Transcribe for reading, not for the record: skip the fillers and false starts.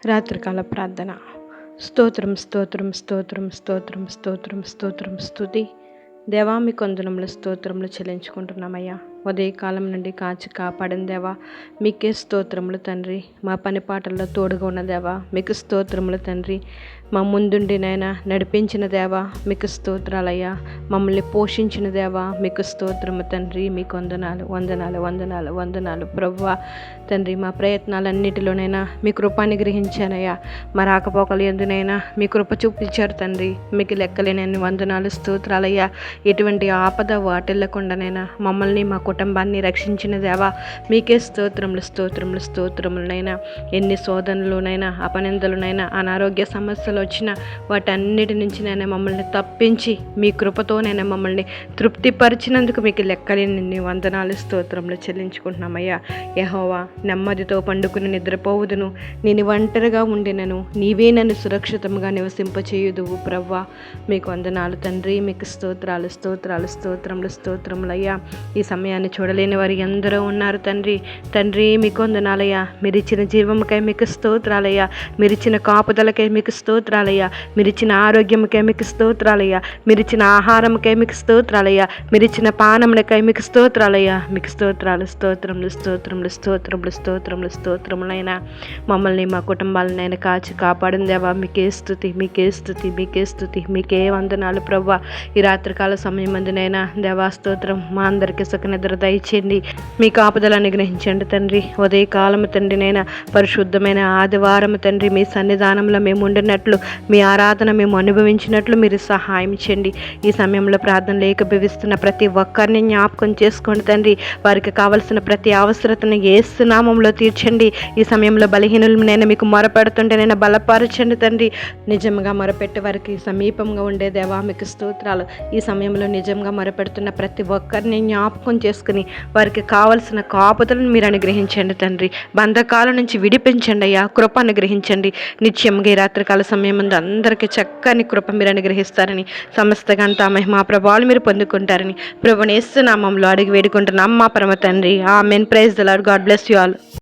రాత్రికాల ప్రార్థన. స్తోత్రం స్తోత్రం స్తోత్రం స్తోత్రం స్తోత్రం స్తోత్రం స్తుతి. దేవా మీ కొందనములు స్తోత్రములు చెల్లించుకుంటున్నామయ్యా. ఉదయకాలం నుండి కాచి కాపాడిన దేవా మీకే స్తోత్రములు తండ్రి. మా పని పాటల్లో తోడుగా ఉన్న దేవా మీకు స్తోత్రములు తండ్రి. మా ముందుండి నైనా నడిపించిన దేవా మీకు స్తోత్రాలయ్యా. మమ్మల్ని పోషించిన దేవా మీకు స్తోత్రము తండ్రి. మీకు వందనాలు వందనాలు వందనాలు వందనాలు ప్రభువా తండ్రి. మా ప్రయత్నాలన్నిటిలోనైనా మీ కృపాన్ని గ్రహించానయ్యా. మా రాకపోకలు ఎందునైనా మీ కృప చూపించారు తండ్రి. మీకు లెక్కలేనన్ని వందనాలు స్తోత్రాలయ్యా. ఎటువంటి ఆపద వాటిల్లకుండానైనా మమ్మల్ని మా కుటుంబాన్ని రక్షించిన దేవా మీకే స్తోత్రములు స్తోత్రములు స్తోత్రములనైనా. ఎన్ని శోధనలునైనా అపనిందలునైనా అనారోగ్య సమస్యలు వచ్చినా వాటన్నిటి నుంచి నైనా మమ్మల్ని తప్పించి మీ కృపతోనైనా మమ్మల్ని తృప్తిపరిచినందుకు మీకు లెక్కలేని వందనాలు స్తోత్రములు చెల్లించుకుంటున్నామయ్యా. యెహోవా నెమ్మదితో పండుకుని నిద్రపోవుదును, నేను ఒంటరిగా ఉండినను నీవే నన్ను సురక్షితంగా నివసింపచేయుదువు ప్రవ్వా. మీకు వందనాలు తండ్రి. మీకు స్తోత్రాలు స్తోత్రాలు స్తోత్రములు స్తోత్రములయ్యా. ఈ సమయాన్ని చూడలేని వారు ఎందరో ఉన్నారు తండ్రి. తండ్రి మీకు వందనాలయ్యా. మీరు ఇచ్చిన జీవముకై మీకు స్తోత్రాలయ్యా. మీరు ఇచ్చిన కాపుదలకై మీకు స్తోత్రాలయ్యా. మీరు ఇచ్చిన ఆరోగ్యముకై మీకు స్తోత్రాలయ్యా. మీరు ఇచ్చిన ఆహారముకై మీకు స్తోత్రాలయ్యా. మీరు ఇచ్చిన పానములకై మీకు స్తోత్రాలయ్యా. మీకు స్తోత్రాలు స్తోత్రములు స్తోత్రములు స్తోత్రములు స్తోత్రములు స్తోత్రములైనా. మమ్మల్ని మా కుటుంబాలనైనా కాచి కాపాడిన దేవా మీకే స్తుతి మీకే స్తుతి మీకే స్తుతి మీకే వందనాలు ప్రవ్వా. ఈ రాత్రికాల సమయం అందునైనా దేవా స్తోత్రం. మా అందరికీ సుఖ నిద్ర దయచేయండి. మీ కాపుదలను గ్రహించండి తండ్రి. ఉదయకాలము తండ్రి నైనా పరిశుద్ధమైన ఆదివారం తండ్రి మీ సన్నిధానంలో మేము ఉండినట్లు, మీ ఆరాధన మేము అనుభవించినట్లు మీరు సహాయం చేయండి. ఈ సమయంలో ప్రార్థనలు ఏకీభవిస్తున్న ప్రతి ఒక్కరిని జ్ఞాపకం చేసుకోండి తండ్రి. వారికి కావలసిన ప్రతి అవసరతను యేసు నామములో తీర్చండి. ఈ సమయంలో బలహీనులు నేను మీకు మొరపెడుతుంటే నేను బలపరచండి తండ్రి. నిజంగా మొరపెట్టి వారికి సమీపంగా ఉండే దేవా మీకు స్తోత్రాలు. ఈ సమయంలో నిజంగా మొరపెడుతున్న ప్రతి ఒక్కరిని జ్ఞాపకం చేసుకుని వారికి కావలసిన కాపుదలను మీరు అనుగ్రహించండి తండ్రి. బంధకాల నుంచి విడిపించండి అయ్యా. కృప అనుగ్రహించండి. నిత్యంగా ఈ రాత్రికాల సమయం ముందు అందరికీ చక్కని కృప మీరు అనుగ్రహిస్తారని, సమస్త గంట మహిమా ప్రభావాలు మీరు పొందుకుంటారని ప్రభుని యేసు నామములో అడిగి వేడుకుంటున్నాం మా పరమ తండ్రి. Amen. Praise the Lord. God bless you all.